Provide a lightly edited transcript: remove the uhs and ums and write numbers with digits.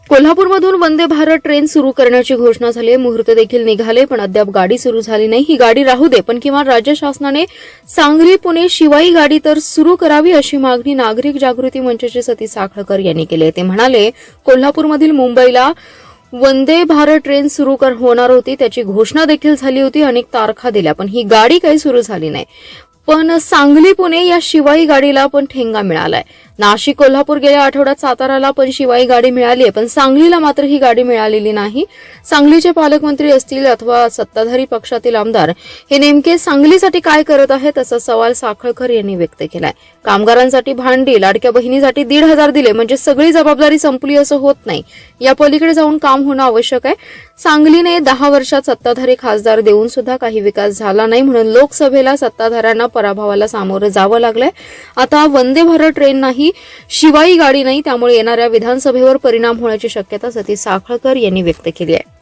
कोल्हापूरमधून वंदे भारत ट्रेन सुरू करण्याची घोषणा झाली आहे. मुहूर्त देखील निघाले, पण अद्याप गाडी सुरू झाली नाही. ही गाडी राहू दे, पण किमान राज्य शासनाने सांगली पुणे शिवाई गाडी तर सुरू करावी, अशी मागणी नागरिक जागृती मंचचे सतीश साखळकर यांनी केली आहे. ते म्हणाले, कोल्हापूरमधील मुंबईला वंदे भारत ट्रेन सुरू होणार होती, त्याची घोषणा देखील झाली होती, अनेक तारखा दिल्या, पण ही गाडी काही सुरू झाली नाही. पण सांगली पुणे या शिवाई गाडीला पण ठेंगा मिळालाय. नाशिक कोल्हापूर गेल्या आठवड्यात साताराला पण शिवाई गाडी मिळाली आहे, पण सांगलीला मात्र ही गाडी मिळालेली नाही. सांगलीचे पालकमंत्री असतील अथवा सत्ताधारी पक्षातील आमदार हे नेमके सांगलीसाठी काय करत आहेत, असा सवाल साखळकर यांनी व्यक्त केलाय. कामगारांसाठी भांडी, लाडक्या बहिणीसाठी 1,500 दिले म्हणजे सगळी जबाबदारी संपली असं होत नाही. या पलीकडे जाऊन काम होणं आवश्यक आहे. सांगलीने 10 वर्षात सत्ताधारी खासदार देऊन सुद्धा काही विकास झाला नाही, म्हणून लोकसभेला सत्ताधाऱ्यांना पराभवाला सामोरं जावं लागलंय. आता वंदे भारत ट्रेन नाही, शिवाई गाडी नाही, त्यामुळे येणाऱ्या विधानसभेवर परिणाम होण्याची शक्यता सतीश साखळकर यांनी व्यक्त केली आहे.